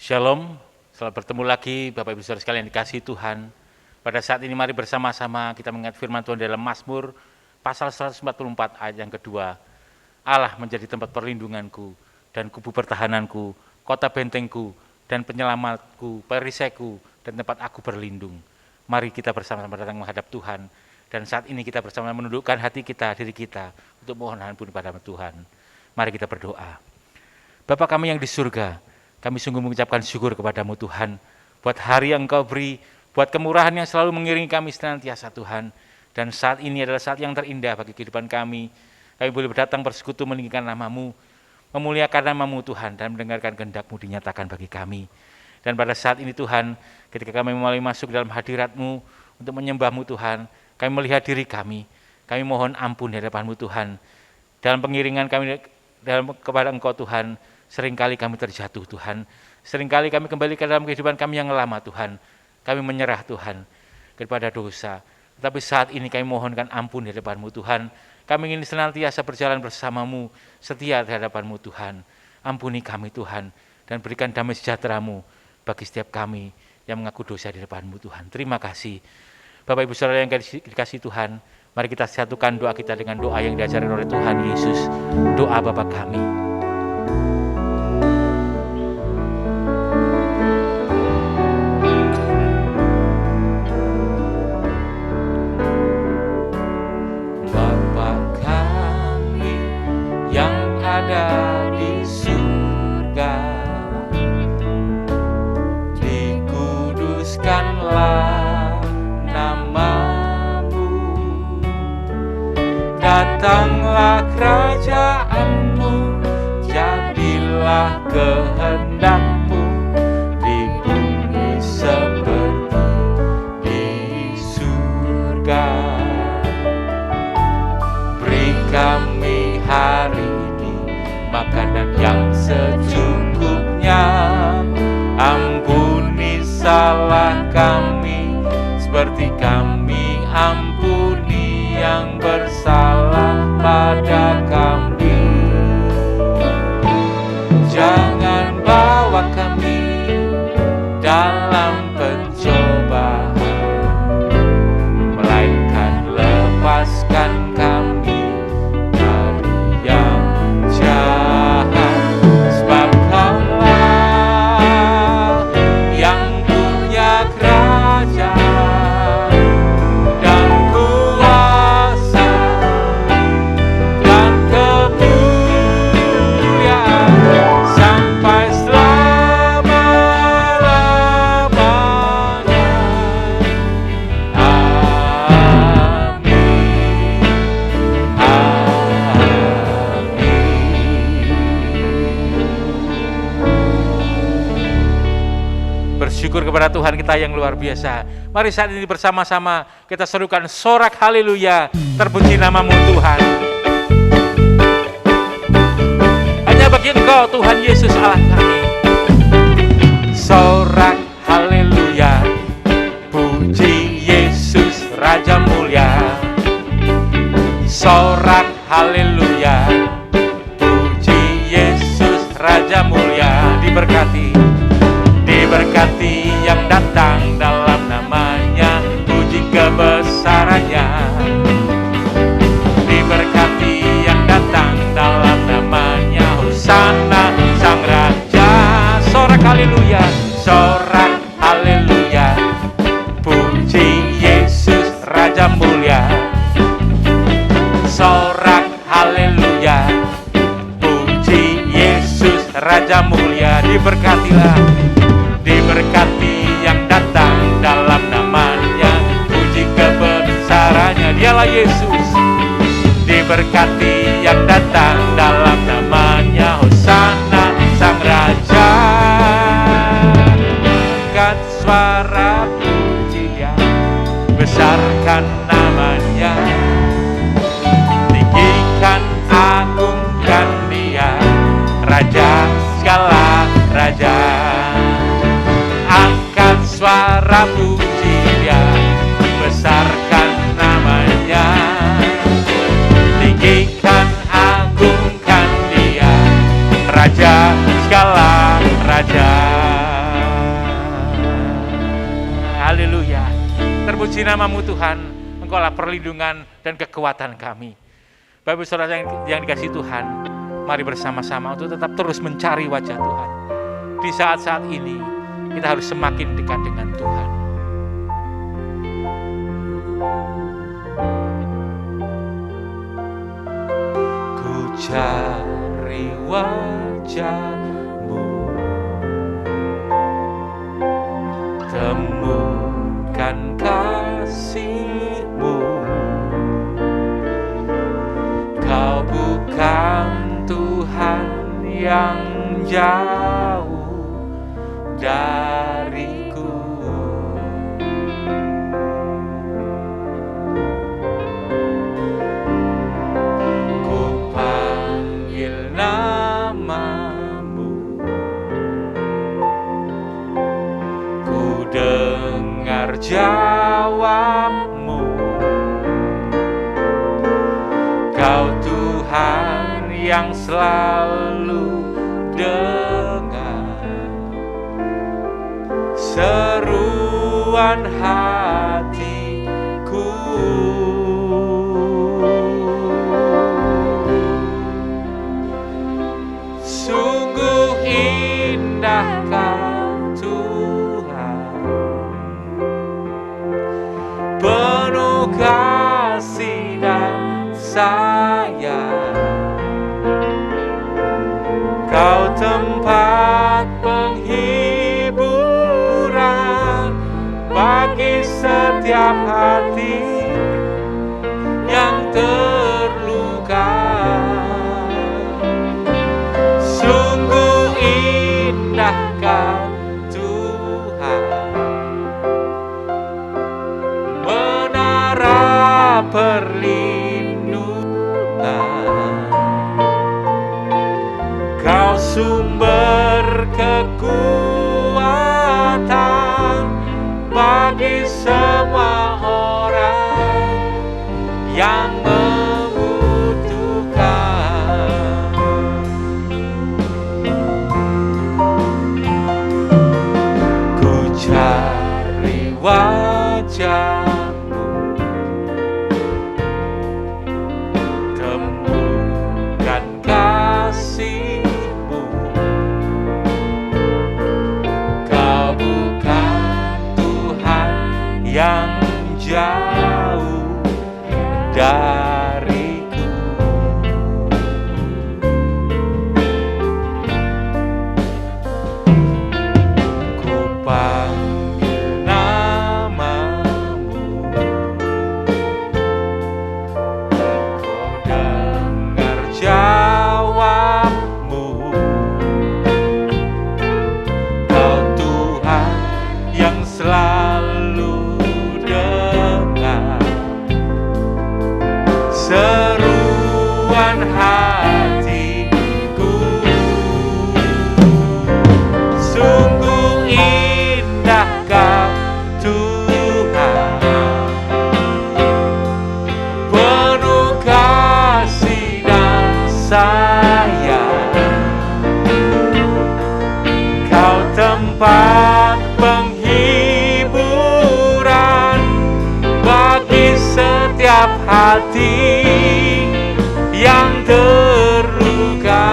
Shalom, selamat bertemu lagi Bapak Ibu Saudara sekalian dikasihi Tuhan. Pada saat ini mari bersama-sama kita mengingat firman Tuhan dalam Mazmur pasal 144 ayat yang kedua. Allah menjadi tempat perlindunganku dan kubu pertahananku, kota bentengku dan penyelamatku, perisaiku dan tempat aku berlindung. Mari kita bersama-sama datang menghadap Tuhan, dan saat ini kita bersama menundukkan hati kita, diri kita untuk mohon ampun pada Tuhan. Mari kita berdoa. Bapa kami yang di surga, kami sungguh mengucapkan syukur kepadamu Tuhan, buat hari yang Engkau beri, buat kemurahan yang selalu mengiringi kami senantiasa Tuhan. Dan saat ini adalah saat yang terindah bagi kehidupan kami. Kami boleh berdatang bersekutu meninggikan nama-Mu, memuliakan nama-Mu Tuhan, dan mendengarkan kehendak-Mu dinyatakan bagi kami. Dan pada saat ini Tuhan, ketika kami mulai masuk dalam hadirat-Mu untuk menyembah-Mu Tuhan, kami melihat diri kami mohon ampun di hadapan-Mu Tuhan. Dalam pengiringan kami kepada Engkau Tuhan, seringkali kami terjatuh Tuhan, seringkali kami kembali ke dalam kehidupan kami yang lama Tuhan. Kami menyerah Tuhan kepada dosa. Tetapi saat ini kami mohonkan ampun di hadapan-Mu Tuhan. Kami ingin senantiasa berjalan bersama-Mu, setia di hadapan-Mu Tuhan. Ampuni kami Tuhan, dan berikan damai sejahtera-Mu bagi setiap kami yang mengaku dosa di hadapan-Mu Tuhan. Terima kasih. Bapak Ibu Saudara yang dikasihi Tuhan, mari kita satukan doa kita dengan doa yang diajarkan oleh Tuhan Yesus. Doa Bapa kami. Di surga, dikuduskanlah nama-Mu, datanglah kerajaan-Mu, jadilah kehendak-Mu di bumi seperti di surga. Beri kami hari makanan yang secukupnya, ampuni salah kami seperti kami ampuni yang bersalah pada kami. Jangan bawa kami dalam pencobaan, melainkan lepaskan kami dari yang bersyukur kepada Tuhan kita yang luar biasa. Mari saat ini bersama-sama kita serukan sorak haleluya, terpuji nama-Mu Tuhan. Hanya bagi Engkau Tuhan Yesus Allah kami. Sorak haleluya, puji Yesus Raja mulia. Sorak haleluya, puji Yesus Raja mulia. Diberkati yang datang dalam namanya, puji kebesarannya. Diberkati yang datang dalam namanya, hosana sang raja. Sorak haleluya, sorak haleluya, puji Yesus Raja mulia. Sorak haleluya, puji Yesus Raja mulia. Diberkati yang datang dalam namanya, puji kebesarannya. Dialah Yesus. Diberkati yang datang dalam namanya, hosana sang raja. Angkat suara pujian, besarkan namanya, tinggikan agungkan Dia, Raja segala raja. Angkat suara puji Dia, besarkan namanya, tinggikan agungkan Dia, Raja segala raja. Terpuji namamu Tuhan, Engkaulah perlindungan dan kekuatan kami. Bapak Ibu Saudara yang dikasihi Tuhan, mari bersama-sama untuk tetap terus mencari wajah Tuhan. Di saat-saat ini, kita harus semakin dekat dengan Tuhan. Ku cari wajah-Mu, temukan kasih-Mu. Kau bukan Tuhan yang jauh dariku. Ku panggil namamu, ku dengar jawabmu. Kau Tuhan yang selalu dengar seruan hatiku. Sungguh indah Kau Tuhan, penuh kasih dan sayang. Kau tempat penghiburan bagi setiap hati yang terluka. Sungguh indah Kau Tuhan, menara perlindungan. Kau sumber kekuatan bagi semua orang yang membutuhkan. Ku cari wajah-Mu, temukan kasih-Mu. Kau bukan Tuhan yang jauh dariku. Ku panggil namamu, Kau dengar jawabmu. Kau Tuhan yang selalu dengar seruan hatiku. Sungguh indah Kau Tuhan, penuh kasih dan sayang. Kau tempat penghiburan bagi setiap hati yang terluka.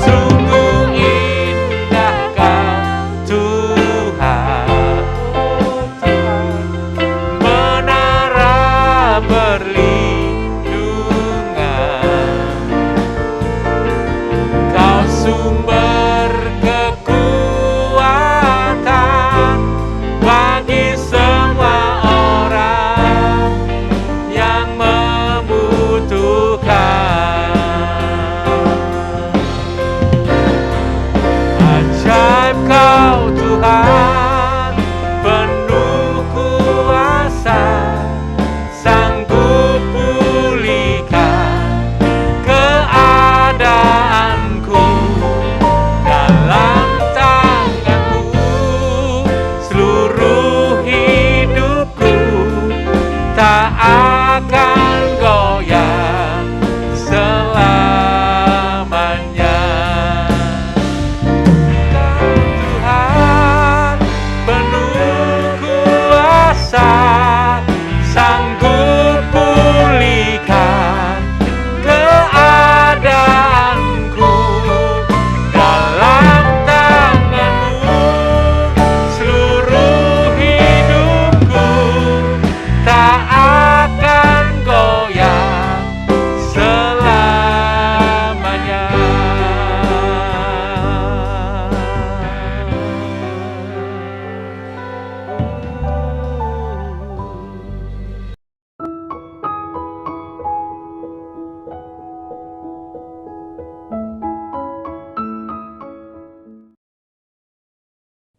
Sungguh indah Kau Tuhan, menara perlindungan. Kau sumber kekuatan bagi semua orang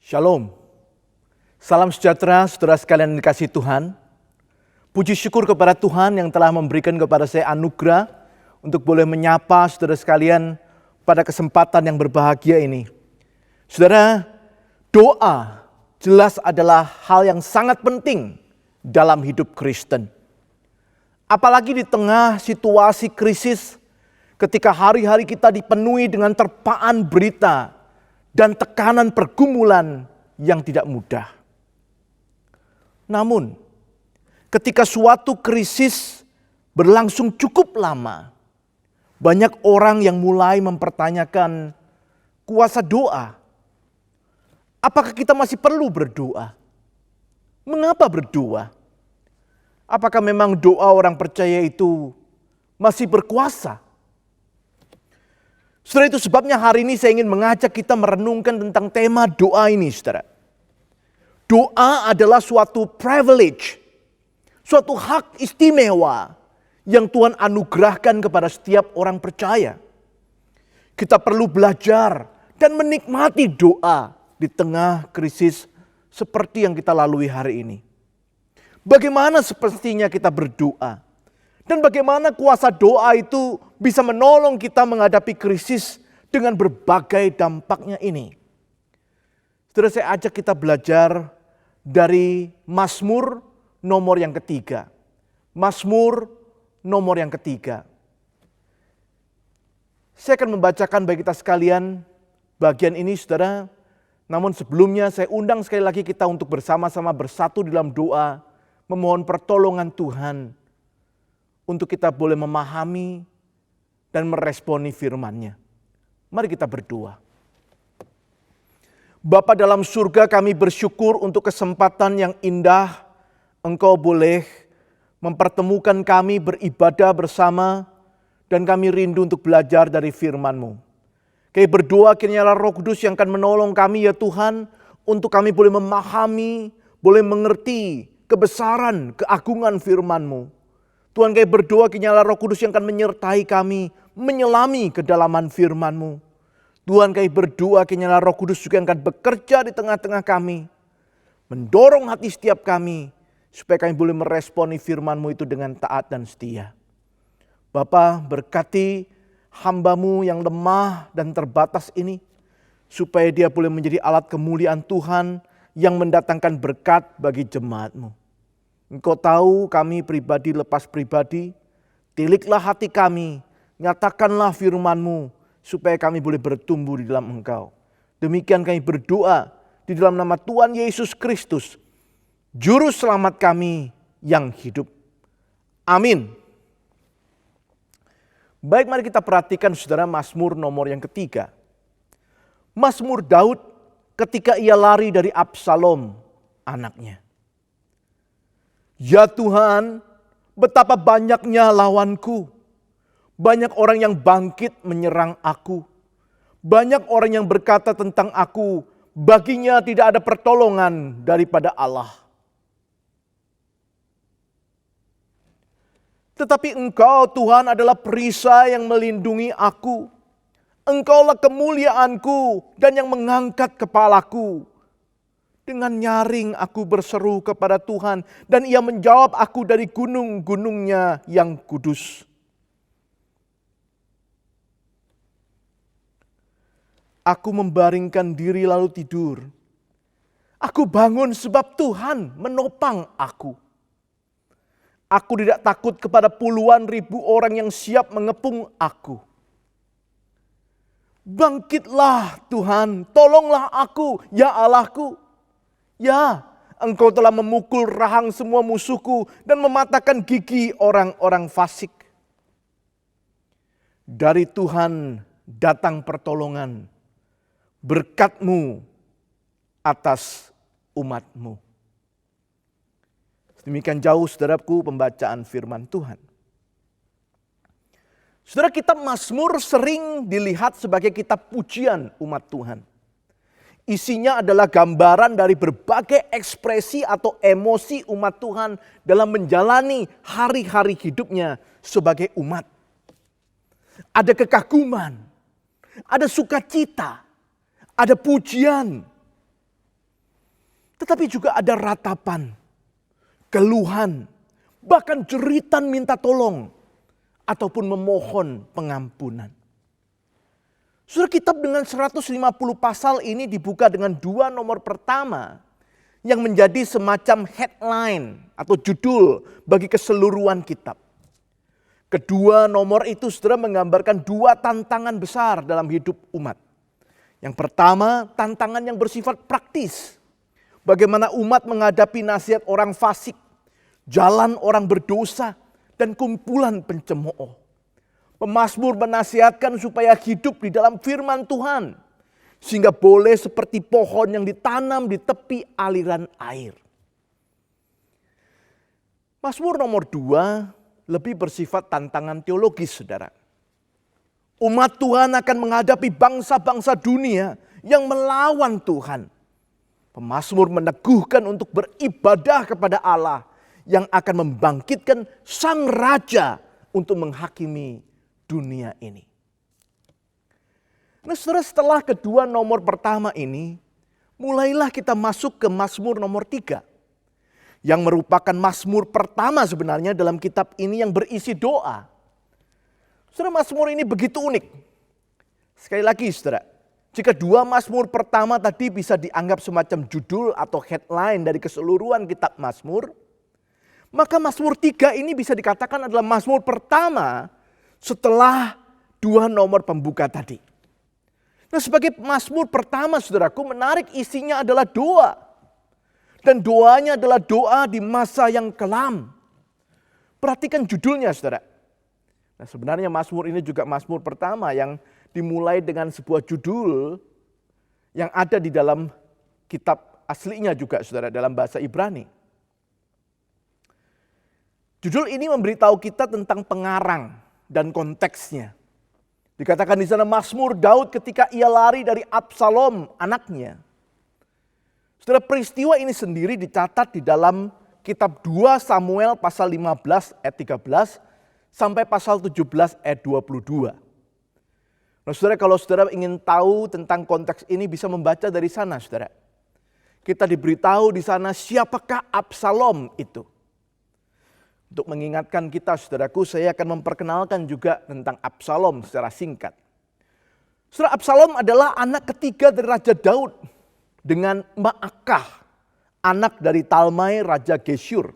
Shalom. Salam sejahtera saudara sekalian yang dikasihi Tuhan. Puji syukur kepada Tuhan yang telah memberikan kepada saya anugerah untuk boleh menyapa saudara sekalian pada kesempatan yang berbahagia ini. Saudara, doa jelas adalah hal yang sangat penting dalam hidup Kristen. Apalagi di tengah situasi krisis, ketika hari-hari kita dipenuhi dengan terpaan berita dan tekanan pergumulan yang tidak mudah. Namun, ketika suatu krisis berlangsung cukup lama, banyak orang yang mulai mempertanyakan kuasa doa. Apakah kita masih perlu berdoa? Mengapa berdoa? Apakah memang doa orang percaya itu masih berkuasa? Saudara, itu sebabnya hari ini saya ingin mengajak kita merenungkan tentang tema doa ini, saudara. Doa adalah suatu privilege, suatu hak istimewa yang Tuhan anugerahkan kepada setiap orang percaya. Kita perlu belajar dan menikmati doa di tengah krisis seperti yang kita lalui hari ini. Bagaimana semestinya kita berdoa? Dan bagaimana kuasa doa itu bisa menolong kita menghadapi krisis dengan berbagai dampaknya ini. Saudara, saya ajak kita belajar dari Mazmur nomor yang ketiga. Mazmur nomor yang ketiga. Saya akan membacakan bagi kita sekalian bagian ini, saudara. Namun sebelumnya saya undang sekali lagi kita untuk bersama-sama bersatu dalam doa, memohon pertolongan Tuhan untuk kita boleh memahami dan meresponi firman-Nya. Mari kita berdoa. Bapa dalam surga, kami bersyukur untuk kesempatan yang indah Engkau boleh mempertemukan kami beribadah bersama dan kami rindu untuk belajar dari firman-Mu. Kami berdoa kiranya Roh Kudus yang akan menolong kami ya Tuhan untuk kami boleh memahami, boleh mengerti kebesaran, keagungan firman-Mu. Tuhan, kami berdoa kiranya Roh Kudus yang akan menyertai kami, menyelami kedalaman firman-Mu. Tuhan, kami berdoa kiranya Roh Kudus juga yang akan bekerja di tengah-tengah kami, mendorong hati setiap kami, supaya kami boleh meresponi firman-Mu itu dengan taat dan setia. Bapa, berkati hamba-Mu yang lemah dan terbatas ini, supaya dia boleh menjadi alat kemuliaan Tuhan yang mendatangkan berkat bagi jemaat-Mu. Engkau tahu kami pribadi lepas pribadi, tiliklah hati kami, nyatakanlah firman-Mu, supaya kami boleh bertumbuh di dalam Engkau. Demikian kami berdoa di dalam nama Tuhan Yesus Kristus, Juru Selamat kami yang hidup. Amin. Baik, mari kita perhatikan saudara Mazmur nomor yang ketiga. Mazmur Daud ketika ia lari dari Absalom anaknya. Ya Tuhan, betapa banyaknya lawanku. Banyak orang yang bangkit menyerang aku. Banyak orang yang berkata tentang aku, baginya tidak ada pertolongan daripada Allah. Tetapi Engkau Tuhan adalah perisai yang melindungi aku. Engkaulah kemuliaanku dan yang mengangkat kepalaku. Dengan nyaring aku berseru kepada Tuhan dan Ia menjawab aku dari gunung-gunungnya yang kudus. Aku membaringkan diri lalu tidur. Aku bangun sebab Tuhan menopang aku. Aku tidak takut kepada puluhan ribu orang yang siap mengepung aku. Bangkitlah Tuhan, tolonglah aku, ya Allahku. Ya, Engkau telah memukul rahang semua musuhku dan mematahkan gigi orang-orang fasik. Dari Tuhan datang pertolongan, berkat-Mu atas umat-Mu. Demikian jauh saudaraku pembacaan firman Tuhan. Saudara, kitab Mazmur sering dilihat sebagai kitab pujian umat Tuhan. Isinya adalah gambaran dari berbagai ekspresi atau emosi umat Tuhan dalam menjalani hari-hari hidupnya sebagai umat. Ada kekaguman, ada sukacita, ada pujian. Tetapi juga ada ratapan, keluhan, bahkan jeritan minta tolong ataupun memohon pengampunan. Saudara, kitab dengan 150 pasal ini dibuka dengan 2 nomor pertama yang menjadi semacam headline atau judul bagi keseluruhan kitab. Kedua nomor itu saudara menggambarkan 2 tantangan besar dalam hidup umat. Yang pertama, tantangan yang bersifat praktis. Bagaimana umat menghadapi nasihat orang fasik, jalan orang berdosa, dan kumpulan pencemooh. Pemazmur menasihatkan supaya hidup di dalam firman Tuhan, sehingga boleh seperti pohon yang ditanam di tepi aliran air. Mazmur nomor 2 lebih bersifat tantangan teologis, saudara. Umat Tuhan akan menghadapi bangsa-bangsa dunia yang melawan Tuhan. Pemazmur meneguhkan untuk beribadah kepada Allah yang akan membangkitkan Sang Raja untuk menghakimi dunia ini. Nah, saudara, setelah kedua nomor pertama ini, mulailah kita masuk ke Mazmur nomor 3. Yang merupakan Mazmur pertama sebenarnya dalam kitab ini yang berisi doa. Saudara, Mazmur ini begitu unik. Sekali lagi saudara, jika 2 Mazmur pertama tadi bisa dianggap semacam judul atau headline dari keseluruhan kitab Mazmur, maka Mazmur 3 ini bisa dikatakan adalah Mazmur pertama setelah 2 nomor pembuka tadi. Nah, sebagai Mazmur pertama saudaraku, menarik isinya adalah doa. Dan doanya adalah doa di masa yang kelam. Perhatikan judulnya saudara. Nah, sebenarnya Mazmur ini juga Mazmur pertama yang dimulai dengan sebuah judul yang ada di dalam kitab aslinya juga saudara, dalam bahasa Ibrani. Judul ini memberitahu kita tentang pengarang dan konteksnya. Dikatakan di sana Mazmur Daud ketika ia lari dari Absalom anaknya. Saudara, peristiwa ini sendiri dicatat di dalam kitab 2 Samuel pasal 15 ayat 13 sampai pasal 17 ayat 22. Nah, saudara, kalau saudara ingin tahu tentang konteks ini bisa membaca dari sana, saudara. Kita diberitahu di sana siapakah Absalom itu. Untuk mengingatkan kita, saudaraku, saya akan memperkenalkan juga tentang Absalom secara singkat. Saudara, Absalom adalah anak ketiga dari Raja Daud dengan Maakah, anak dari Talmai Raja Geshur.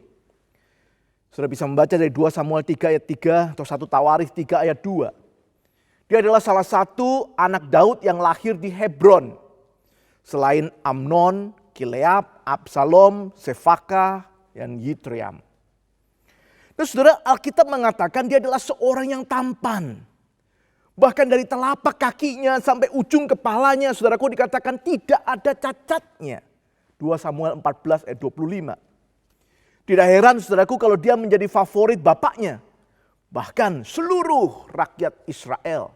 Saudara bisa membaca dari 2 Samuel 3 ayat 3 atau 1 Tawarikh 3 ayat 2. Dia adalah salah satu anak Daud yang lahir di Hebron. Selain Amnon, Kileab, Absalom, Sefaka, dan Yitream. Nah, saudara, Alkitab mengatakan dia adalah seorang yang tampan. Bahkan dari telapak kakinya sampai ujung kepalanya, saudaraku, dikatakan tidak ada cacatnya. 2 Samuel 14 ayat 25. Tidak heran, saudaraku, kalau dia menjadi favorit bapaknya. Bahkan seluruh rakyat Israel.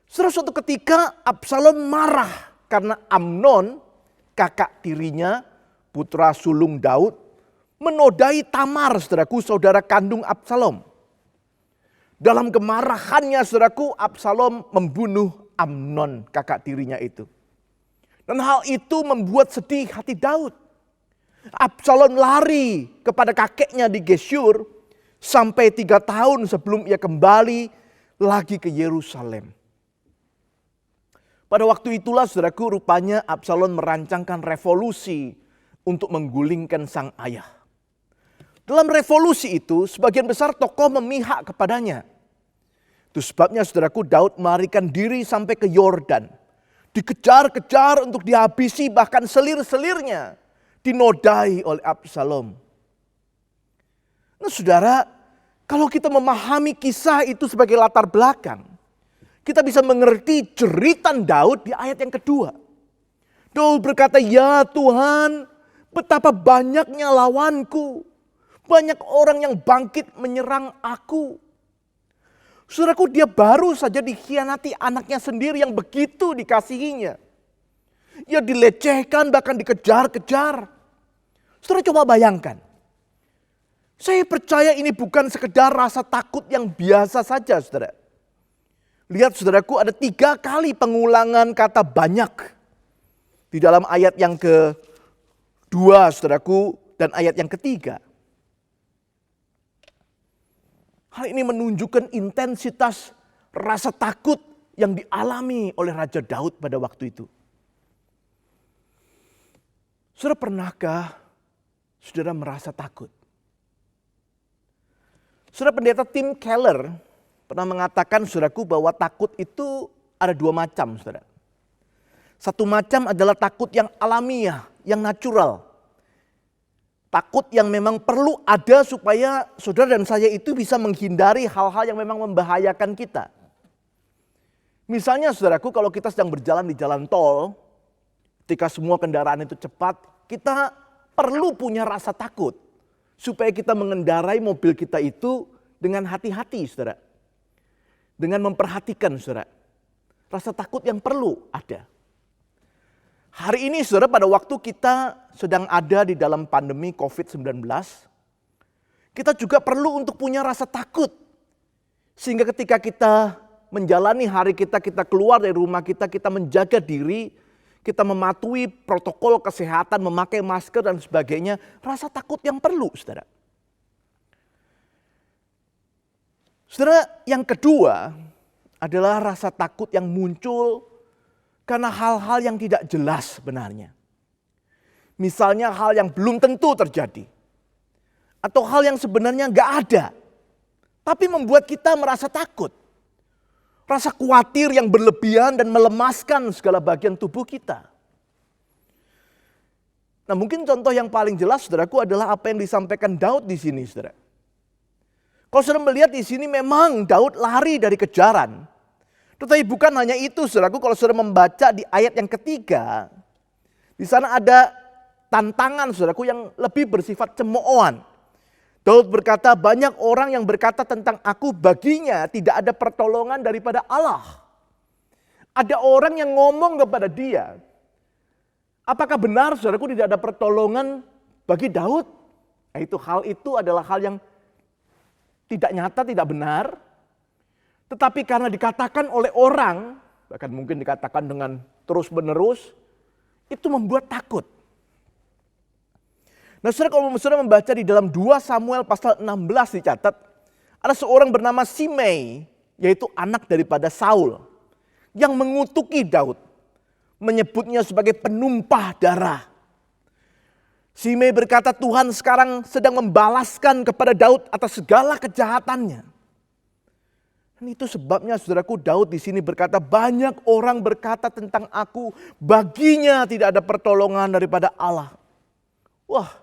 Saudara, suatu ketika Absalom marah karena Amnon, kakak tirinya, putra sulung Daud, menodai Tamar, saudaraku, saudara kandung Absalom. Dalam kemarahannya, saudaraku, Absalom membunuh Amnon, kakak tirinya itu. Dan hal itu membuat sedih hati Daud. Absalom lari kepada kakeknya di Geshur sampai 3 tahun sebelum ia kembali lagi ke Yerusalem. Pada waktu itulah, saudaraku, rupanya Absalom merancangkan revolusi untuk menggulingkan sang ayah. Dalam revolusi itu, sebagian besar tokoh memihak kepadanya. Itu sebabnya, saudaraku, Daud melarikan diri sampai ke Yordan. Dikejar-kejar untuk dihabisi, bahkan selir-selirnya dinodai oleh Absalom. Nah, saudara, kalau kita memahami kisah itu sebagai latar belakang, kita bisa mengerti jeritan Daud di ayat yang kedua. Daud berkata, "Ya Tuhan, betapa banyaknya lawanku. Banyak orang yang bangkit menyerang aku." Saudaraku, dia baru saja dikhianati anaknya sendiri yang begitu dikasihinya. Ia dilecehkan, bahkan dikejar-kejar. Saudara, coba bayangkan. Saya percaya ini bukan sekedar rasa takut yang biasa saja, saudara. Lihat, saudaraku, ada 3 kali pengulangan kata banyak di dalam ayat yang 2, saudaraku, dan ayat yang ketiga. Hal ini menunjukkan intensitas rasa takut yang dialami oleh Raja Daud pada waktu itu. Saudara, pernahkah saudara merasa takut? Saudara, pendeta Tim Keller pernah mengatakan, saudaraku, bahwa takut itu ada 2 macam, saudara. Satu macam adalah takut yang alamiah, yang natural. Takut yang memang perlu ada supaya saudara dan saya itu bisa menghindari hal-hal yang memang membahayakan kita. Misalnya, saudaraku, kalau kita sedang berjalan di jalan tol, ketika semua kendaraan itu cepat, kita perlu punya rasa takut supaya kita mengendarai mobil kita itu dengan hati-hati, saudara. Dengan memperhatikan, saudara. Rasa takut yang perlu ada. Hari ini, saudara, pada waktu kita sedang ada di dalam pandemi COVID-19, kita juga perlu untuk punya rasa takut. Sehingga ketika kita menjalani hari kita, kita keluar dari rumah kita menjaga diri, kita mematuhi protokol kesehatan, memakai masker dan sebagainya, rasa takut yang perlu, saudara. Saudara, yang kedua adalah rasa takut yang muncul karena hal-hal yang tidak jelas sebenarnya. Misalnya hal yang belum tentu terjadi. Atau hal yang sebenarnya nggak ada. Tapi membuat kita merasa takut. Rasa khawatir yang berlebihan dan melemaskan segala bagian tubuh kita. Nah, mungkin contoh yang paling jelas, saudaraku, adalah apa yang disampaikan Daud di sini, saudara. Kalau saudara melihat di sini memang Daud lari dari kejaran. Tetapi bukan hanya itu, saudaraku, kalau saudara membaca di ayat yang ketiga, di sana ada tantangan, saudaraku, yang lebih bersifat cemoohan. Daud berkata, banyak orang yang berkata tentang aku, baginya tidak ada pertolongan daripada Allah. Ada orang yang ngomong kepada dia, apakah benar, saudaraku, tidak ada pertolongan bagi Daud? Nah, hal itu adalah hal yang tidak nyata, tidak benar. Tetapi karena dikatakan oleh orang, bahkan mungkin dikatakan dengan terus menerus, itu membuat takut. Nah, saudara, kalau saudara membaca di dalam 2 Samuel pasal 16 dicatat, ada seorang bernama Simei, yaitu anak daripada Saul, yang mengutuki Daud, menyebutnya sebagai penumpah darah. Simei berkata, Tuhan sekarang sedang membalaskan kepada Daud atas segala kejahatannya. Dan itu sebabnya, saudaraku, Daud di sini berkata, banyak orang berkata tentang aku, baginya tidak ada pertolongan daripada Allah. Wah,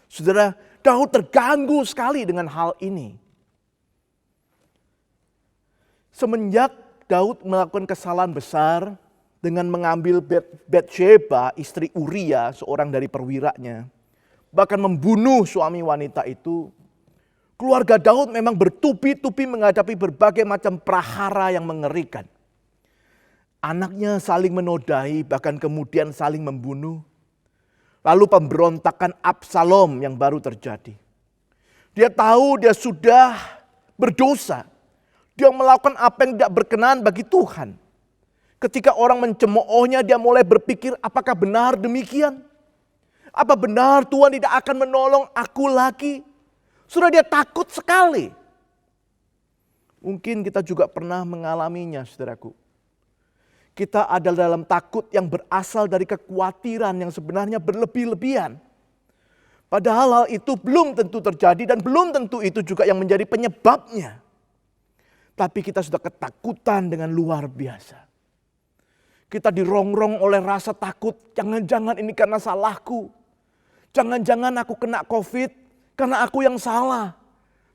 saudara, Daud terganggu sekali dengan hal ini. Semenjak Daud melakukan kesalahan besar dengan mengambil Batsheba, istri Uria, seorang dari perwiranya, bahkan membunuh suami wanita itu, keluarga Daud memang bertubi-tubi menghadapi berbagai macam prahara yang mengerikan. Anaknya saling menodai, bahkan kemudian saling membunuh. Lalu pemberontakan Absalom yang baru terjadi. Dia tahu dia sudah berdosa. Dia melakukan apa yang tidak berkenan bagi Tuhan. Ketika orang mencemoohnya, dia mulai berpikir, apakah benar demikian? Apa benar Tuhan tidak akan menolong aku lagi? Sudah dia takut sekali. Mungkin kita juga pernah mengalaminya, saudaraku. Kita ada dalam takut yang berasal dari kekhawatiran yang sebenarnya berlebih-lebihan. Padahal hal itu belum tentu terjadi dan belum tentu itu juga yang menjadi penyebabnya. Tapi kita sudah ketakutan dengan luar biasa. Kita dirongrong oleh rasa takut, jangan-jangan ini karena salahku. Jangan-jangan aku kena COVID karena aku yang salah.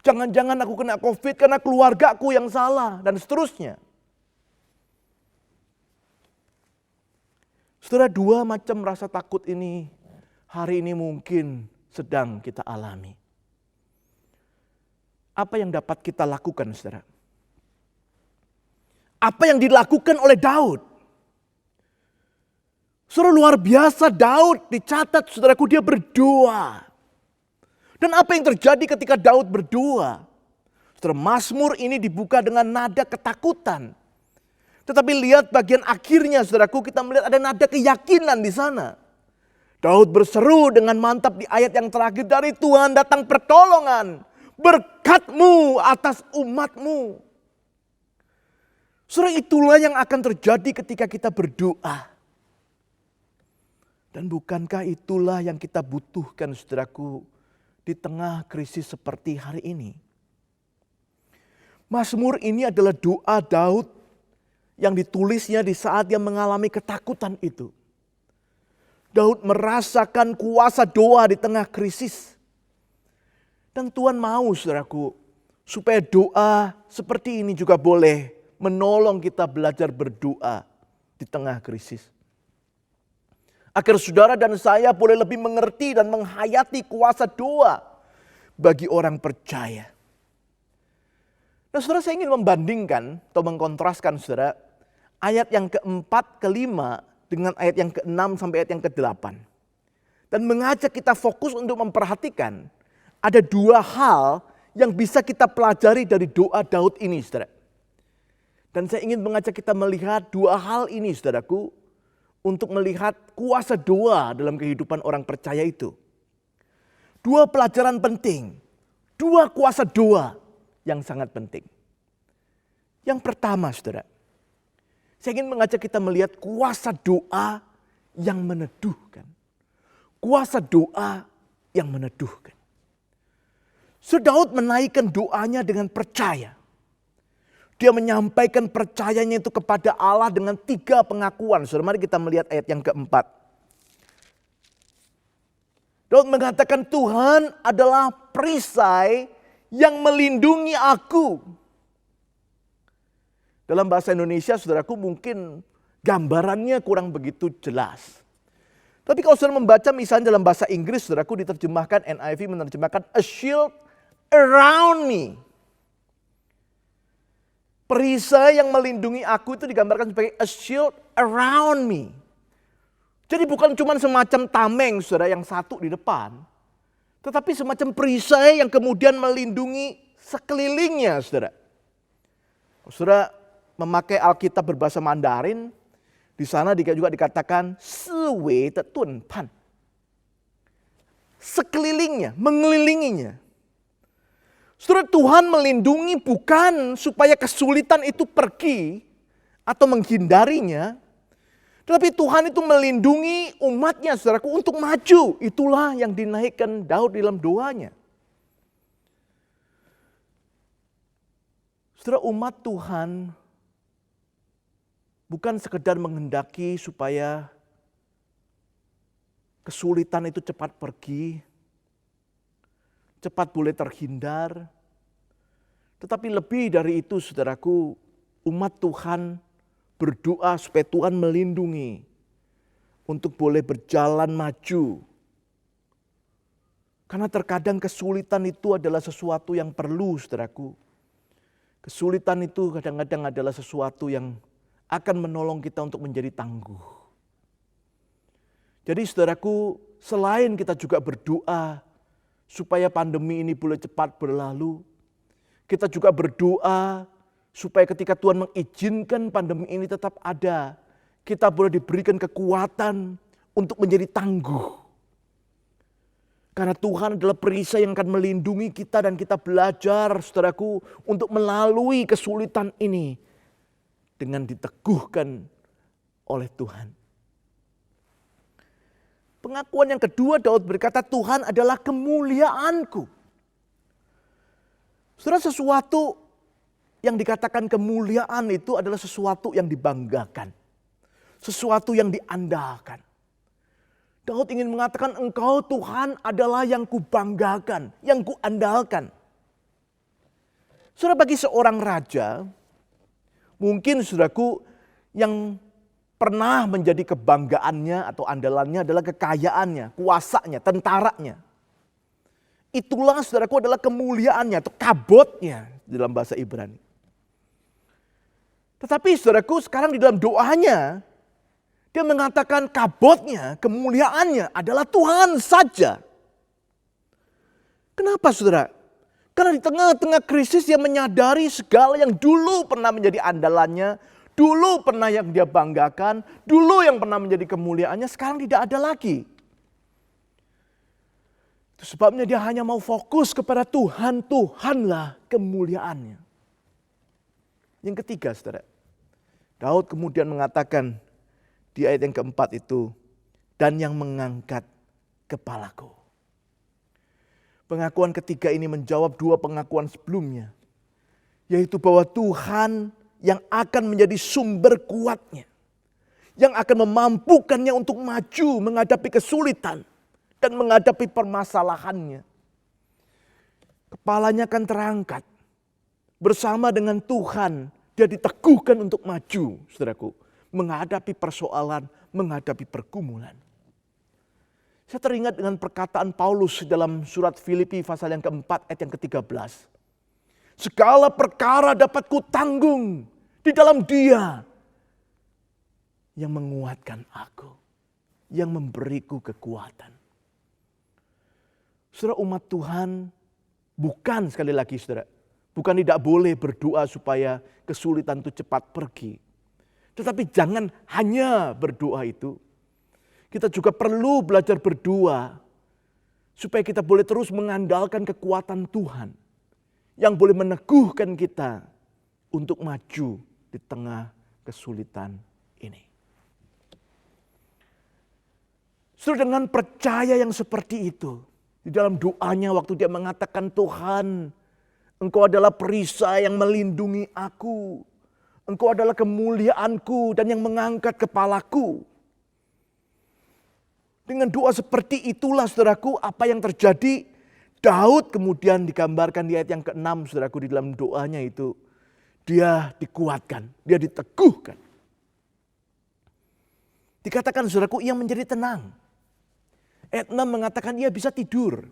Jangan-jangan aku kena COVID karena keluargaku yang salah, dan seterusnya. Saudara, 2 macam rasa takut ini hari ini mungkin sedang kita alami. Apa yang dapat kita lakukan, saudara? Apa yang dilakukan oleh Daud? Saudara, luar biasa, Daud dicatat, saudaraku, dia berdoa. Dan apa yang terjadi ketika Daud berdoa? Saudara, Mazmur ini dibuka dengan nada ketakutan. Tetapi lihat bagian akhirnya, saudaraku, kita melihat ada nada keyakinan di sana. Daud berseru dengan mantap di ayat yang terakhir, dari Tuhan datang pertolongan, berkat-Mu atas umat-Mu. Saudara, itulah yang akan terjadi ketika kita berdoa. Dan bukankah itulah yang kita butuhkan, saudaraku, di tengah krisis seperti hari ini? Mazmur ini adalah doa Daud yang ditulisnya di saat dia mengalami ketakutan itu. Daud merasakan kuasa doa di tengah krisis. Dan Tuhan mau, saudaraku, supaya doa seperti ini juga boleh menolong kita belajar berdoa di tengah krisis. Agar saudara dan saya boleh lebih mengerti dan menghayati kuasa doa bagi orang percaya. Nah, saudara, saya ingin membandingkan atau mengkontraskan, saudara, ayat yang keempat, kelima dengan ayat yang ke-6 sampai ayat yang ke-8. Dan mengajak kita fokus untuk memperhatikan ada dua hal yang bisa kita pelajari dari doa Daud ini, saudara. Dan saya ingin mengajak kita melihat dua hal ini, saudaraku, untuk melihat kuasa doa dalam kehidupan orang percaya itu. Dua pelajaran penting, dua kuasa doa yang sangat penting. Yang pertama, saudara, saya ingin mengajak kita melihat kuasa doa yang meneduhkan. Kuasa doa yang meneduhkan. So, Daud menaikkan doanya dengan percaya. Dia menyampaikan percayanya itu kepada Allah dengan 3 pengakuan. Saudara, mari kita melihat ayat yang keempat. Daud mengatakan, Tuhan adalah perisai yang melindungi aku. Dalam bahasa Indonesia, saudaraku, mungkin gambarannya kurang begitu jelas. Tapi kalau saudara membaca misalnya dalam bahasa Inggris, saudaraku, diterjemahkan, NIV menerjemahkan a shield around me. Perisai yang melindungi aku itu digambarkan sebagai a shield around me. Jadi bukan cuma semacam tameng, saudara, yang satu di depan. Tetapi semacam perisai yang kemudian melindungi sekelilingnya, saudara. Saudara memakai Alkitab berbahasa Mandarin, di sana juga dikatakan siwei de tun pan. Sekelilingnya, mengelilinginya. Saudara, Tuhan melindungi bukan supaya kesulitan itu pergi atau menghindarinya, tetapi Tuhan itu melindungi umatnya, saudaraku, untuk maju. Itulah yang dinaikkan Daud dalam doanya. Saudara, umat Tuhan bukan sekedar menghendaki supaya kesulitan itu cepat pergi, cepat boleh terhindar. Tetapi lebih dari itu, saudaraku, umat Tuhan berdoa supaya Tuhan melindungi untuk boleh berjalan maju. Karena terkadang kesulitan itu adalah sesuatu yang perlu, saudaraku. Kesulitan itu kadang-kadang adalah sesuatu yang akan menolong kita untuk menjadi tangguh. Jadi saudaraku, selain kita juga berdoa supaya pandemi ini boleh cepat berlalu, kita juga berdoa supaya ketika Tuhan mengizinkan pandemi ini tetap ada, kita boleh diberikan kekuatan untuk menjadi tangguh. Karena Tuhan adalah perisai yang akan melindungi kita dan kita belajar, saudaraku, untuk melalui kesulitan ini dengan diteguhkan oleh Tuhan. Pengakuan yang kedua, Daud berkata, Tuhan adalah kemuliaanku. Saudara, sesuatu yang dikatakan kemuliaan itu adalah sesuatu yang dibanggakan. Sesuatu yang diandalkan. Daud ingin mengatakan, Engkau Tuhan adalah yang kubanggakan, yang kuandalkan. Saudara, bagi seorang raja, mungkin saudaraku yang pernah menjadi kebanggaannya atau andalannya adalah kekayaannya, kuasanya, tentaranya. Itulah saudaraku adalah kemuliaannya atau kabotnya dalam bahasa Ibrani. Tetapi saudaraku sekarang di dalam doanya, dia mengatakan kabotnya, kemuliaannya adalah Tuhan saja. Kenapa saudara? Karena di tengah-tengah krisis dia menyadari segala yang dulu pernah menjadi andalannya, dulu pernah yang dia banggakan, dulu yang pernah menjadi kemuliaannya, sekarang tidak ada lagi. Itu sebabnya dia hanya mau fokus kepada Tuhan, Tuhanlah kemuliaannya. Yang ketiga, saudara, Daud kemudian mengatakan di ayat yang keempat itu, dan yang mengangkat kepalaku. Pengakuan ketiga ini menjawab dua pengakuan sebelumnya, yaitu bahwa Tuhan yang akan menjadi sumber kuatnya, yang akan memampukannya untuk maju menghadapi kesulitan dan menghadapi permasalahannya. Kepalanya akan terangkat. Bersama dengan Tuhan, dia diteguhkan untuk maju, saudaraku. Menghadapi persoalan, menghadapi pergumulan. Saya teringat dengan perkataan Paulus dalam surat Filipi pasal yang keempat ayat yang ke-13. Segala perkara dapat kutanggung di dalam Dia yang menguatkan aku, yang memberiku kekuatan. Saudara, umat Tuhan bukan, sekali lagi saudara, bukan tidak boleh berdoa supaya kesulitan itu cepat pergi. Tetapi jangan hanya berdoa itu. Kita juga perlu belajar berdoa supaya kita boleh terus mengandalkan kekuatan Tuhan yang boleh meneguhkan kita untuk maju di tengah kesulitan ini. Saudara, dengan percaya yang seperti itu, di dalam doanya waktu dia mengatakan, Tuhan, Engkau adalah perisai yang melindungi aku. Engkau adalah kemuliaanku dan yang mengangkat kepalaku. Dengan doa seperti itulah, saudaraku, apa yang terjadi. Daud kemudian digambarkan di ayat yang ke-6, saudaraku, di dalam doanya itu. Dia dikuatkan, dia diteguhkan. Dikatakan, saudaraku, ia menjadi tenang. Ayat 6 mengatakan ia bisa tidur.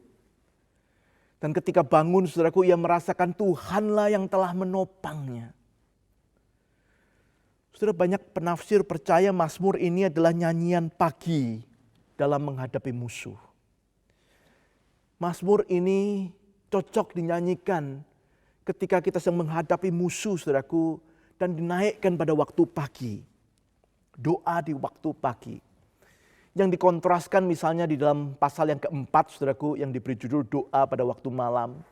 Dan ketika bangun, saudaraku, ia merasakan Tuhanlah yang telah menopangnya. Saudara, banyak penafsir percaya Mazmur ini adalah nyanyian pagi dalam menghadapi musuh. Mazmur ini cocok dinyanyikan ketika kita sedang menghadapi musuh, saudaraku, dan dinaikkan pada waktu pagi. Doa di waktu pagi. Yang dikontraskan misalnya di dalam pasal yang keempat, saudaraku, yang diberi judul doa pada waktu malam.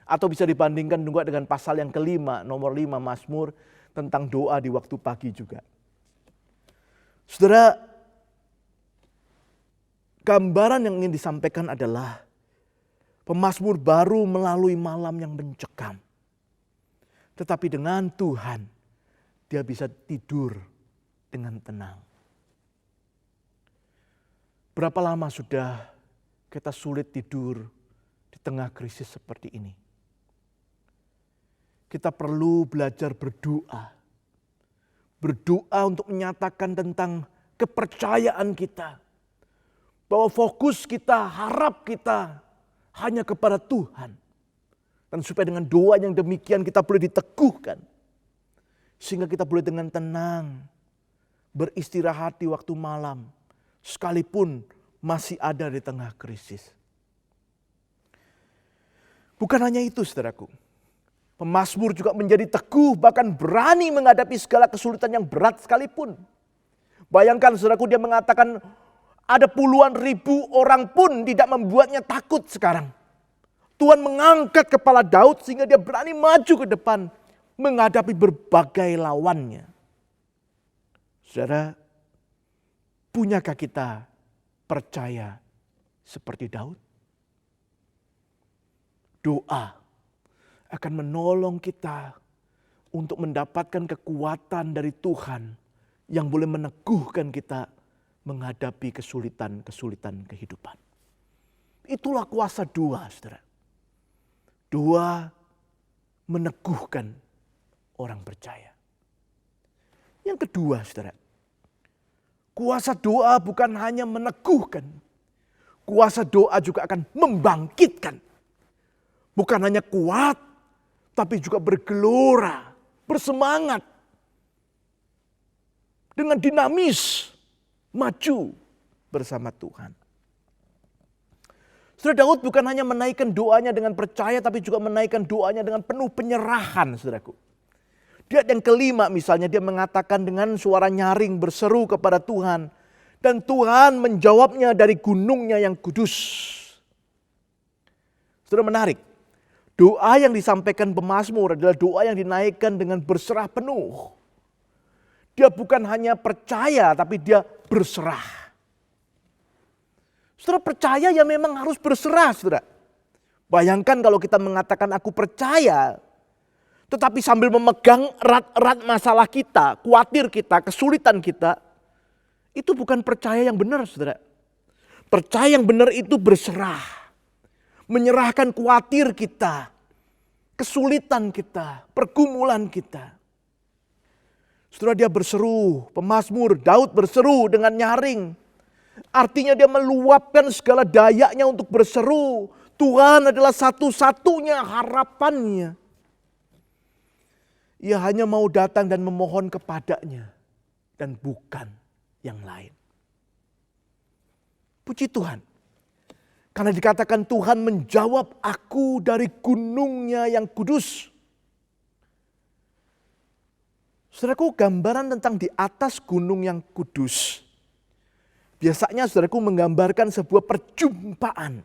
Atau bisa dibandingkan juga dengan pasal yang kelima, nomor 5 Mazmur, tentang doa di waktu pagi juga. Saudara, gambaran yang ingin disampaikan adalah pemazmur baru melalui malam yang mencekam. Tetapi dengan Tuhan, dia bisa tidur dengan tenang. Berapa lama sudah kita sulit tidur di tengah krisis seperti ini? Kita perlu belajar berdoa. Berdoa untuk menyatakan tentang kepercayaan kita. Bahwa fokus kita, harap kita hanya kepada Tuhan. Dan supaya dengan doa yang demikian kita boleh diteguhkan. Sehingga kita boleh dengan tenang beristirahat di waktu malam. Sekalipun masih ada di tengah krisis. Bukan hanya itu, saudaraku. Pemazmur juga menjadi teguh, bahkan berani menghadapi segala kesulitan yang berat sekalipun. Bayangkan, saudaraku, dia mengatakan ada puluhan ribu orang pun tidak membuatnya takut sekarang. Tuhan mengangkat kepala Daud sehingga dia berani maju ke depan menghadapi berbagai lawannya. Saudara, punyakah kita percaya seperti Daud? Doa akan menolong kita untuk mendapatkan kekuatan dari Tuhan yang boleh meneguhkan kita menghadapi kesulitan-kesulitan kehidupan. Itulah kuasa doa, saudara. Doa meneguhkan orang percaya. Yang kedua, saudara, kuasa doa bukan hanya meneguhkan. Kuasa doa juga akan membangkitkan. Bukan hanya kuat, tapi juga bergelora, bersemangat. Dengan dinamis, maju bersama Tuhan. Saudara, Daud bukan hanya menaikkan doanya dengan percaya, tapi juga menaikkan doanya dengan penuh penyerahan, saudaraku. Di ayat yang kelima misalnya dia mengatakan dengan suara nyaring berseru kepada Tuhan. Dan Tuhan menjawabnya dari gunungnya yang kudus. Saudara, menarik. Doa yang disampaikan pemazmur adalah doa yang dinaikkan dengan berserah penuh. Dia bukan hanya percaya, tapi dia berserah. Saudara, percaya ya memang harus berserah, saudara. Bayangkan kalau kita mengatakan aku percaya, tetapi sambil memegang erat-erat masalah kita, khawatir kita, kesulitan kita, itu bukan percaya yang benar, saudara. Percaya yang benar itu berserah. Menyerahkan khawatir kita, kesulitan kita, pergumulan kita. Saudara, dia berseru, pemazmur Daud berseru dengan nyaring. Artinya dia meluapkan segala dayanya untuk berseru. Tuhan adalah satu-satunya harapannya. Ia hanya mau datang dan memohon kepadanya dan bukan yang lain. Puji Tuhan. Karena dikatakan Tuhan menjawab aku dari gunungnya yang kudus. Saudaraku, gambaran tentang di atas gunung yang kudus. Biasanya saudaraku menggambarkan sebuah perjumpaan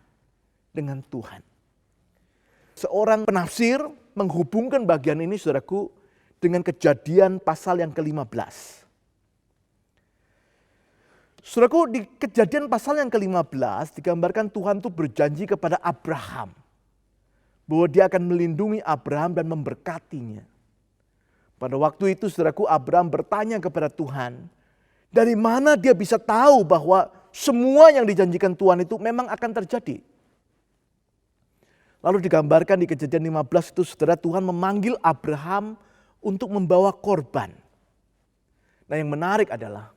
dengan Tuhan. Seorang penafsir menghubungkan bagian ini saudaraku dengan Kejadian pasal yang ke-15. Saudaraku, di Kejadian pasal yang ke-15 digambarkan Tuhan itu berjanji kepada Abraham. Bahwa dia akan melindungi Abraham dan memberkatinya. Pada waktu itu saudaraku, Abraham bertanya kepada Tuhan. Dari mana dia bisa tahu bahwa semua yang dijanjikan Tuhan itu memang akan terjadi. Lalu digambarkan di Kejadian 15 itu saudara, Tuhan memanggil Abraham untuk membawa korban. Nah, yang menarik adalah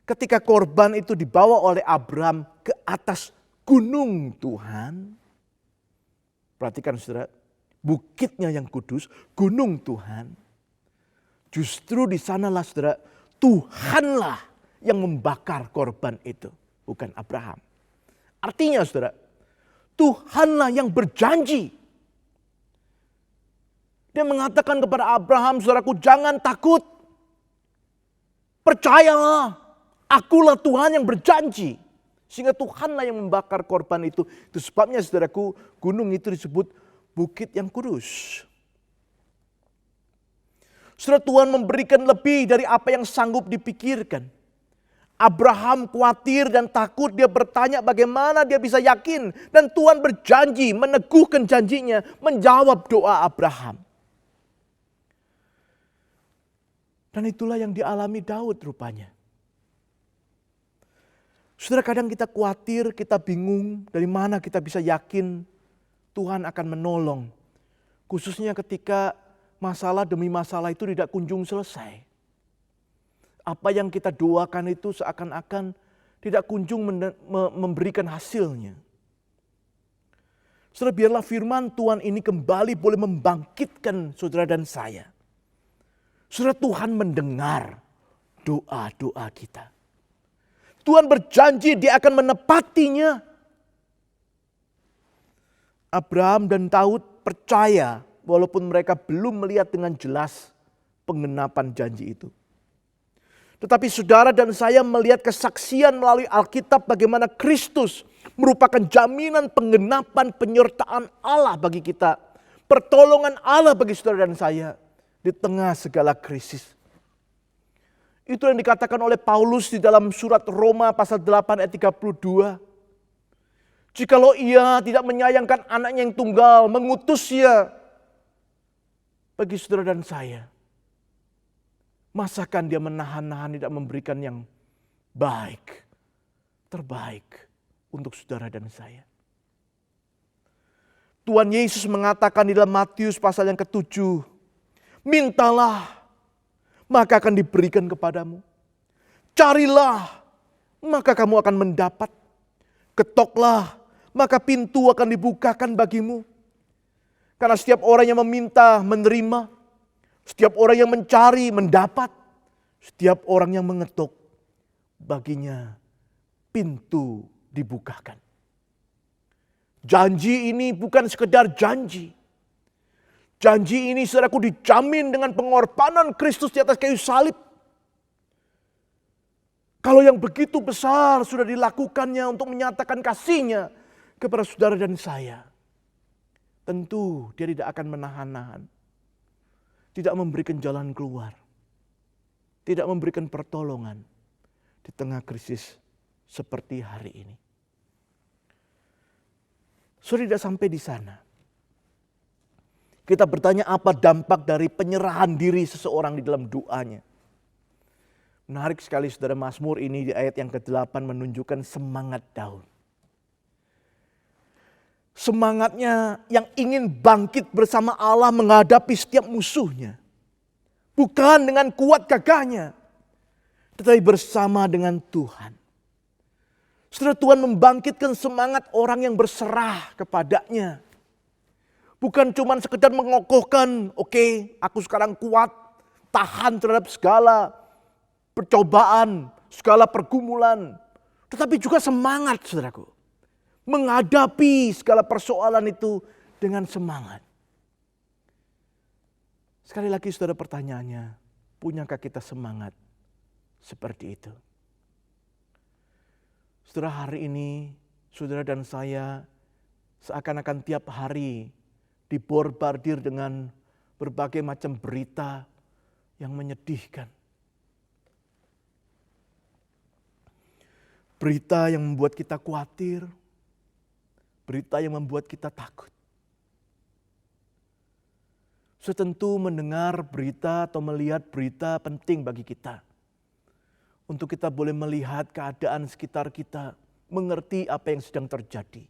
ketika korban itu dibawa oleh Abraham ke atas gunung Tuhan. Perhatikan saudara, bukitnya yang kudus, gunung Tuhan. Justru di sanalah saudara, Tuhanlah yang membakar korban itu, bukan Abraham. Artinya saudara, Tuhanlah yang berjanji. Dia mengatakan kepada Abraham, saudaraku, jangan takut. Percayalah. Akulah Tuhan yang berjanji. Sehingga Tuhanlah yang membakar korban itu. Itu sebabnya saudaraku, gunung itu disebut bukit yang kudus. Saudara, Tuhan memberikan lebih dari apa yang sanggup dipikirkan. Abraham khawatir dan takut, dia bertanya bagaimana dia bisa yakin. Dan Tuhan berjanji, meneguhkan janjinya, menjawab doa Abraham. Dan itulah yang dialami Daud rupanya. Saudara, kadang kita khawatir, kita bingung dari mana kita bisa yakin Tuhan akan menolong. Khususnya ketika masalah demi masalah itu tidak kunjung selesai. Apa yang kita doakan itu seakan-akan tidak kunjung memberikan hasilnya. Saudara, biarlah firman Tuhan ini kembali boleh membangkitkan saudara dan saya. Saudara, Tuhan mendengar doa-doa kita. Tuhan berjanji dia akan menepatinya. Abraham dan Daud percaya walaupun mereka belum melihat dengan jelas penggenapan janji itu. Tetapi saudara dan saya melihat kesaksian melalui Alkitab bagaimana Kristus merupakan jaminan penggenapan penyertaan Allah bagi kita. Pertolongan Allah bagi saudara dan saya di tengah segala krisis. Itu yang dikatakan oleh Paulus di dalam surat Roma pasal 8 ayat 32. Jikalau ia tidak menyayangkan anaknya yang tunggal, mengutusnya bagi saudara dan saya. Masakan dia menahan-nahan tidak memberikan yang baik, terbaik untuk saudara dan saya. Tuhan Yesus mengatakan di dalam Matius pasal yang ke-7. Mintalah, maka akan diberikan kepadamu. Carilah, maka kamu akan mendapat. Ketoklah, maka pintu akan dibukakan bagimu. Karena setiap orang yang meminta, menerima. Setiap orang yang mencari, mendapat. Setiap orang yang mengetuk, baginya pintu dibukakan. Janji ini bukan sekedar janji. Janji ini saudaraku dijamin dengan pengorbanan Kristus di atas kayu salib. Kalau yang begitu besar sudah dilakukannya untuk menyatakan kasihnya kepada saudara dan saya. tentu dia tidak akan menahan-nahan. Tidak memberikan jalan keluar. Tidak memberikan pertolongan di tengah krisis seperti hari ini. Sudah tidak sampai di sana. Kita bertanya apa dampak dari penyerahan diri seseorang di dalam doanya. Menarik sekali saudara, Mazmur ini di ayat yang ke-8 menunjukkan semangat Daud. Semangatnya yang ingin bangkit bersama Allah menghadapi setiap musuhnya. Bukan dengan kuat gagahnya, tetapi bersama dengan Tuhan. Saudara, Tuhan membangkitkan semangat orang yang berserah kepadanya. Bukan cuma sekedar mengokohkan, oke, aku sekarang kuat, tahan terhadap segala percobaan, segala pergumulan. Tetapi juga semangat, saudaraku. Menghadapi segala persoalan itu dengan semangat. Sekali lagi saudara, pertanyaannya, punyakah kita semangat seperti itu? Saudara, hari ini saudara dan saya seakan-akan tiap hari dibombardir dengan berbagai macam berita yang menyedihkan. Berita yang membuat kita khawatir, berita yang membuat kita takut. Tentu mendengar berita atau melihat berita penting bagi kita. Untuk kita boleh melihat keadaan sekitar kita, mengerti apa yang sedang terjadi.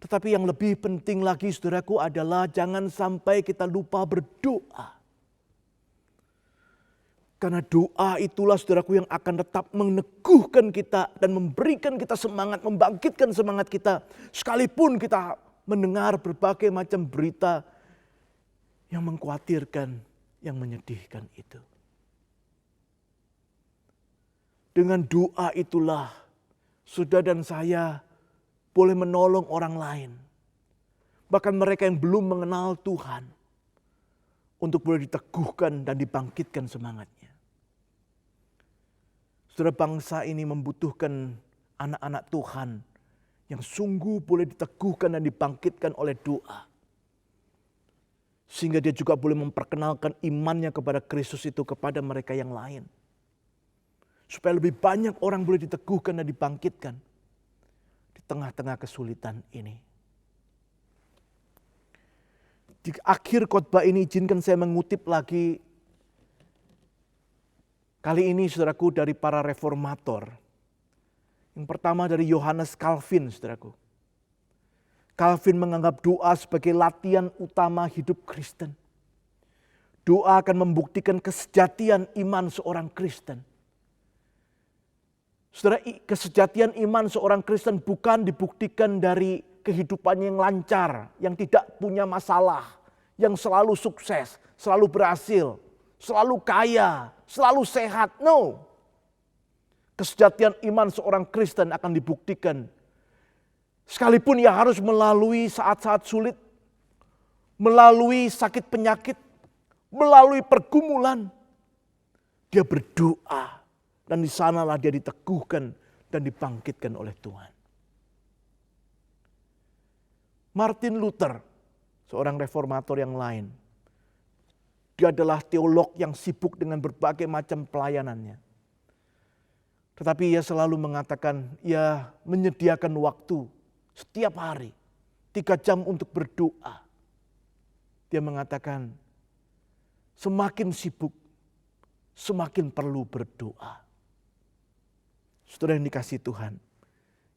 Tetapi yang lebih penting lagi saudaraku adalah jangan sampai kita lupa berdoa. Karena doa itulah saudaraku yang akan tetap meneguhkan kita dan memberikan kita semangat, membangkitkan semangat kita. Sekalipun kita mendengar berbagai macam berita yang mengkhawatirkan, yang menyedihkan itu. Dengan doa itulah saudara dan saya boleh menolong orang lain. Bahkan mereka yang belum mengenal Tuhan. Untuk boleh diteguhkan dan dibangkitkan semangatnya. Saudara, bangsa ini membutuhkan anak-anak Tuhan yang sungguh boleh diteguhkan dan dibangkitkan oleh doa. Sehingga dia juga boleh memperkenalkan imannya kepada Kristus itu kepada mereka yang lain. Supaya lebih banyak orang boleh diteguhkan dan dibangkitkan di tengah-tengah kesulitan ini. Di akhir khotbah ini izinkan saya mengutip lagi. Kali ini saudaraku dari para reformator. Yang pertama dari Yohanes Calvin saudaraku. Calvin menganggap doa sebagai latihan utama hidup Kristen. Doa akan membuktikan kesejatian iman seorang Kristen. Saudara, kesejatian iman seorang Kristen bukan dibuktikan dari kehidupannya yang lancar, yang tidak punya masalah, yang selalu sukses, selalu berhasil, selalu kaya, selalu sehat. No. Kesejatian iman seorang Kristen akan dibuktikan sekalipun ia harus melalui saat-saat sulit, melalui sakit penyakit, melalui pergumulan. Dia berdoa dan di sanalah dia diteguhkan dan dibangkitkan oleh Tuhan. Martin Luther, seorang reformator yang lain. Dia adalah teolog yang sibuk dengan berbagai macam pelayanannya. Tetapi ia selalu mengatakan, ia menyediakan waktu setiap hari 3 jam untuk berdoa. Dia mengatakan, semakin sibuk, semakin perlu berdoa. Saudara yang dikasihi Tuhan,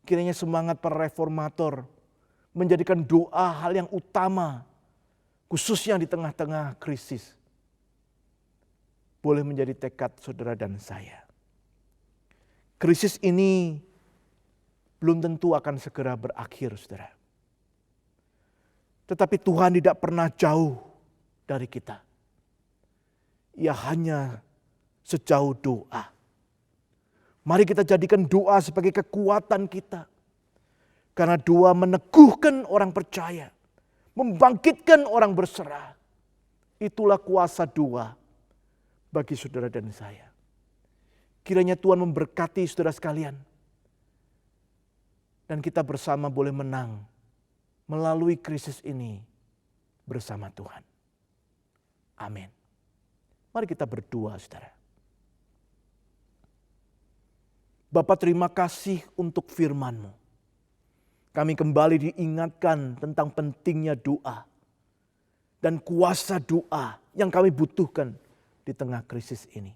kiranya semangat para reformator menjadikan doa hal yang utama, khususnya di tengah-tengah krisis, boleh menjadi tekad saudara dan saya. Krisis ini belum tentu akan segera berakhir, saudara. Tetapi Tuhan tidak pernah jauh dari kita. Ia hanya sejauh doa. Mari kita jadikan doa sebagai kekuatan kita. Karena doa meneguhkan orang percaya. Membangkitkan orang berserah. Itulah kuasa doa bagi saudara dan saya. Kiranya Tuhan memberkati saudara sekalian. Dan kita bersama boleh menang melalui krisis ini bersama Tuhan. Amin. Mari kita berdoa, saudara. Bapa, terima kasih untuk firman-Mu. Kami kembali diingatkan tentang pentingnya doa dan kuasa doa yang kami butuhkan di tengah krisis ini.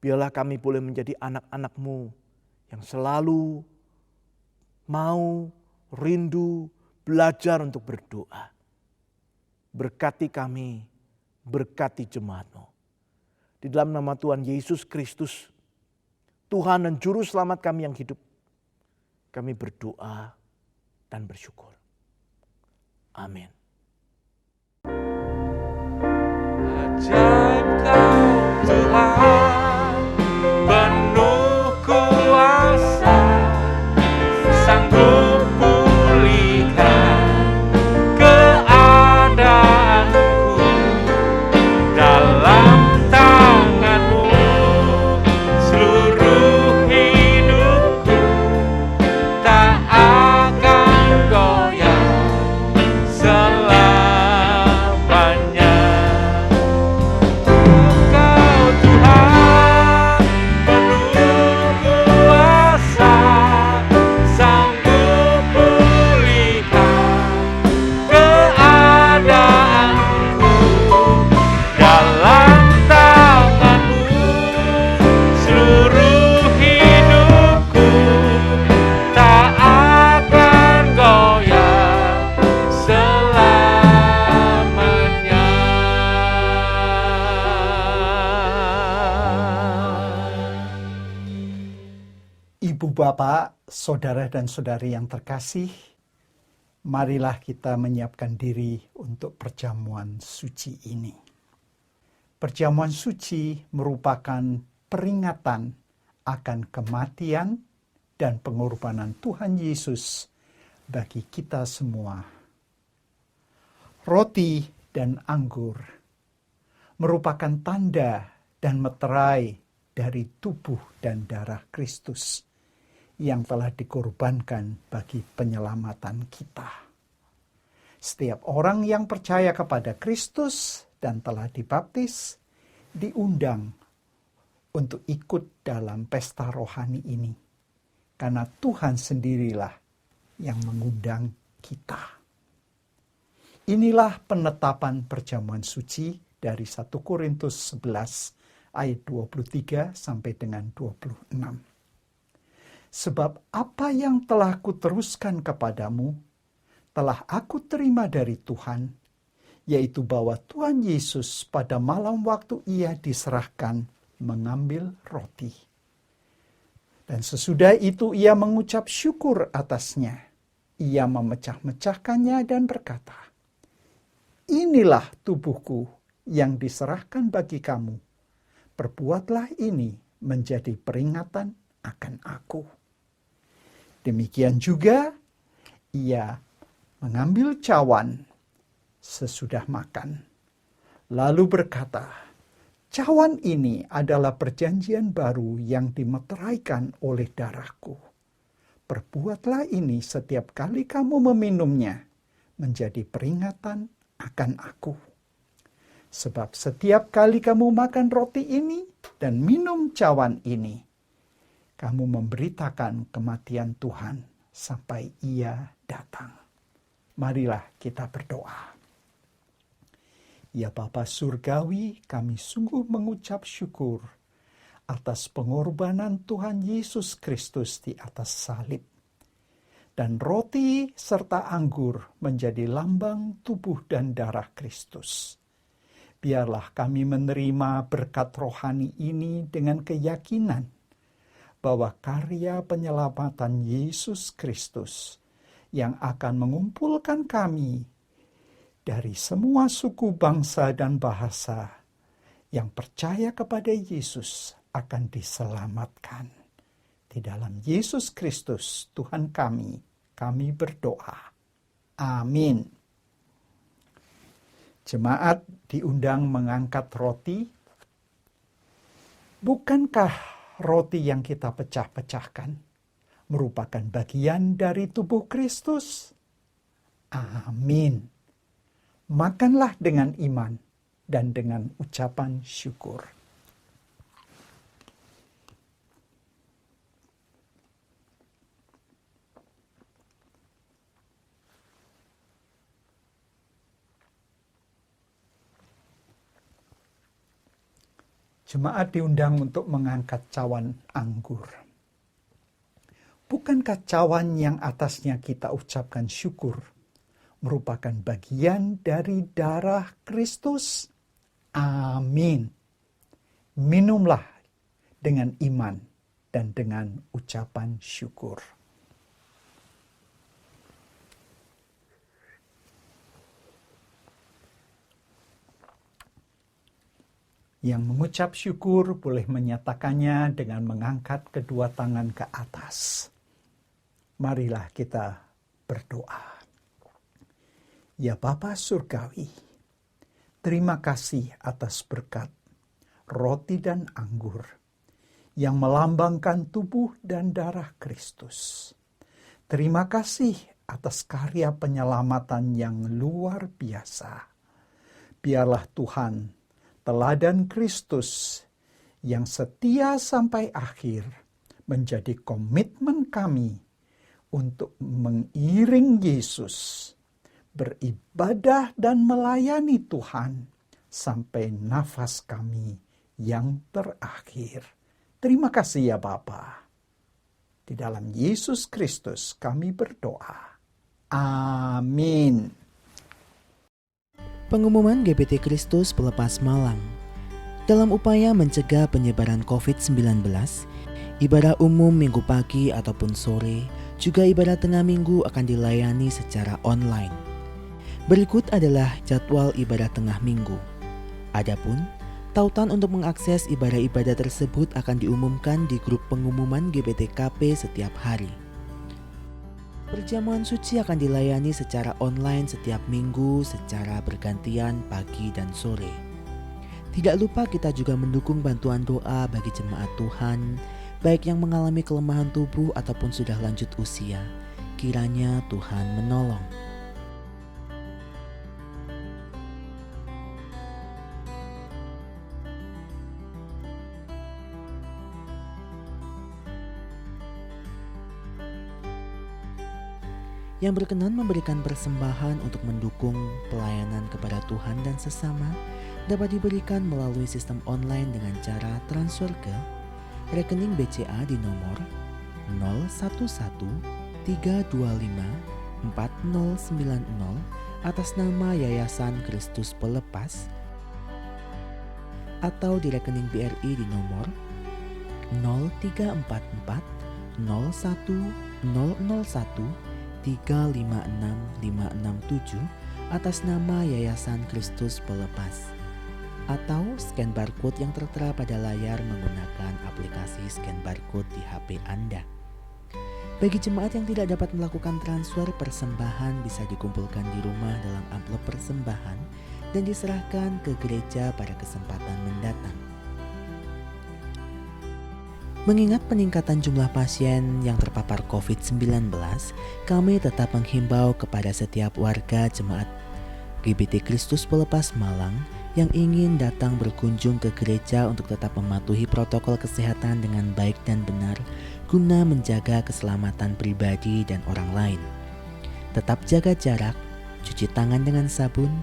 Biarlah kami boleh menjadi anak-anak-Mu yang selalu mau, rindu, belajar untuk berdoa. Berkati kami, berkati jemaat-Mu. Di dalam nama Tuhan Yesus Kristus, Tuhan dan Juru Selamat kami yang hidup, kami berdoa dan bersyukur. Amin. Ajaib Kau Tuhan, penuh kuasa, sanggup pulihkan keadaanku, dalam tangan-Mu seluruh hidupku tak akan goyah selamanya. Engkau Tuhan penuh kuasa, sanggup pulihkan keadaanku, dalam tangan-Mu seluruh hidupku tak akan goyah selamanya. Ibu, Bapak, saudara dan saudari yang terkasih, marilah kita menyiapkan diri untuk perjamuan suci ini. Perjamuan suci merupakan peringatan akan kematian dan pengorbanan Tuhan Yesus bagi kita semua. Roti dan anggur merupakan tanda dan meterai dari tubuh dan darah Kristus yang telah dikorbankan bagi penyelamatan kita. Setiap orang yang percaya kepada Kristus dan telah dibaptis diundang untuk ikut dalam pesta rohani ini, karena Tuhan sendirilah yang mengundang kita. Inilah penetapan perjamuan suci dari 1 Korintus 11 ayat 23 sampai dengan 26. Sebab apa yang telah kuteruskan kepadamu, telah aku terima dari Tuhan, yaitu bahwa Tuhan Yesus pada malam waktu Ia diserahkan mengambil roti. Dan sesudah itu Ia mengucap syukur atasnya. Ia memecah-mecahkannya dan berkata, "Inilah tubuhku yang diserahkan bagi kamu. Perbuatlah ini menjadi peringatan akan aku." Demikian juga Ia mengambil cawan sesudah makan, lalu berkata, "Cawan ini adalah perjanjian baru yang dimeteraikan oleh darahku. Perbuatlah ini setiap kali kamu meminumnya menjadi peringatan akan aku. Sebab setiap kali kamu makan roti ini dan minum cawan ini, kamu memberitakan kematian Tuhan sampai Ia datang." Marilah kita berdoa. Ya Bapa Surgawi, kami sungguh mengucap syukur atas pengorbanan Tuhan Yesus Kristus di atas salib. Dan roti serta anggur menjadi lambang tubuh dan darah Kristus. Biarlah kami menerima berkat rohani ini dengan keyakinan bahwa karya penyelamatan Yesus Kristus yang akan mengumpulkan kami dari semua suku, bangsa, dan bahasa yang percaya kepada Yesus akan diselamatkan. Di dalam Yesus Kristus Tuhan kami berdoa. Amin. Jemaat diundang mengangkat roti. Bukankah roti yang kita pecah-pecahkan merupakan bagian dari tubuh Kristus? Amin. Makanlah dengan iman dan dengan ucapan syukur. Jemaat diundang untuk mengangkat cawan anggur. Bukankah cawan yang atasnya kita ucapkan syukur merupakan bagian dari darah Kristus? Amin. Minumlah dengan iman dan dengan ucapan syukur. Yang mengucap syukur boleh menyatakannya dengan mengangkat kedua tangan ke atas. Marilah kita berdoa. Ya Bapa Surgawi, terima kasih atas berkat roti dan anggur yang melambangkan tubuh dan darah Kristus. Terima kasih atas karya penyelamatan yang luar biasa. Biarlah Tuhan, teladan Kristus yang setia sampai akhir, menjadi komitmen kami untuk mengiring Yesus, beribadah dan melayani Tuhan sampai nafas kami yang terakhir. Terima kasih ya Bapa. Di dalam Yesus Kristus kami berdoa. Amin. Pengumuman GBT Kristus Pelepas Malang. Dalam upaya mencegah penyebaran COVID-19, ibadah umum minggu pagi ataupun sore, juga ibadah tengah minggu akan dilayani secara online. Berikut adalah jadwal ibadah tengah minggu. Adapun, tautan untuk mengakses ibadah-ibadah tersebut akan diumumkan di grup pengumuman GBTKP setiap hari. Perjamuan suci akan dilayani secara online setiap minggu secara bergantian pagi dan sore. Tidak lupa kita juga mendukung bantuan doa bagi jemaat Tuhan, baik yang mengalami kelemahan tubuh ataupun sudah lanjut usia. Kiranya Tuhan menolong. Yang berkenan memberikan persembahan untuk mendukung pelayanan kepada Tuhan dan sesama dapat diberikan melalui sistem online dengan cara transfer ke rekening BCA di nomor 0113254090 atas nama Yayasan Kristus Pelepas, atau di rekening BRI di nomor 0344 01001 356567 atas nama Yayasan Kristus Pelepas, atau scan barcode yang tertera pada layar menggunakan aplikasi scan barcode di HP Anda. Bagi jemaat yang tidak dapat melakukan transfer, persembahan bisa dikumpulkan di rumah dalam amplop persembahan dan diserahkan ke gereja pada kesempatan mendatang. Mengingat peningkatan jumlah pasien yang terpapar COVID-19, kami tetap menghimbau kepada setiap warga jemaat GBT Kristus Pelepas Malang yang ingin datang berkunjung ke gereja untuk tetap mematuhi protokol kesehatan dengan baik dan benar guna menjaga keselamatan pribadi dan orang lain. Tetap jaga jarak, cuci tangan dengan sabun,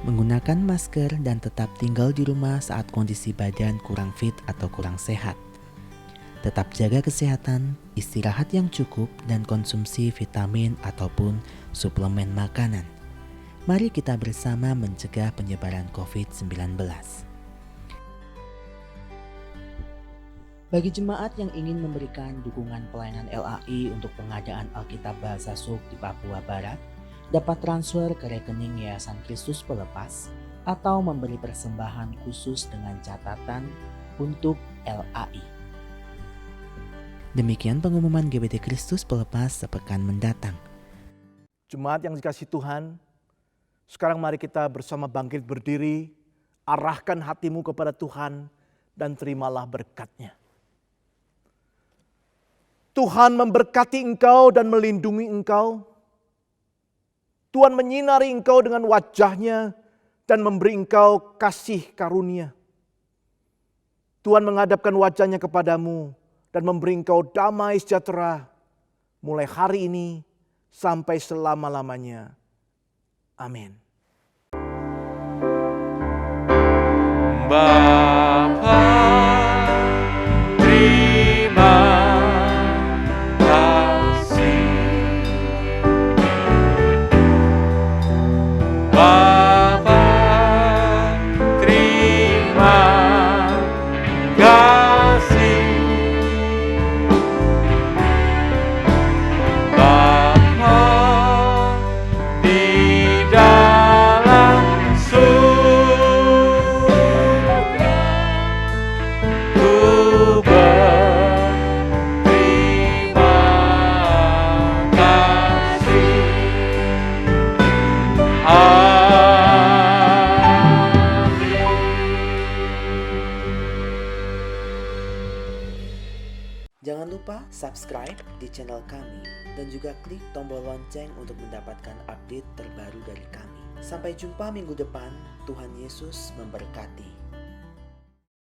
menggunakan masker, dan tetap tinggal di rumah saat kondisi badan kurang fit atau kurang sehat. Tetap jaga kesehatan, istirahat yang cukup, dan konsumsi vitamin ataupun suplemen makanan. Mari kita bersama mencegah penyebaran COVID-19. Bagi jemaat yang ingin memberikan dukungan pelayanan LAI untuk pengadaan Alkitab Bahasa Suk di Papua Barat, dapat transfer ke rekening Yayasan Kristus Pelepas atau memberi persembahan khusus dengan catatan untuk LAI. Demikian pengumuman GBT Kristus Pelepas sepekan mendatang. Jemaat yang dikasihi Tuhan, sekarang mari kita bersama bangkit berdiri, arahkan hatimu kepada Tuhan dan terimalah berkat-Nya. Tuhan memberkati engkau dan melindungi engkau. Tuhan menyinari engkau dengan wajah-Nya dan memberi engkau kasih karunia. Tuhan menghadapkan wajah-Nya kepadamu dan memberi engkau damai sejahtera mulai hari ini sampai selama-lamanya. Amin. Bapa, terima kasih. Bapa, terima kasih. Bapa di dalam surga, ku berterima kasih. Jangan lupa subscribe di channel kami dan juga klik tombol lonceng untuk mendapatkan update terbaru dari kami. Sampai jumpa minggu depan, Tuhan Yesus memberkati.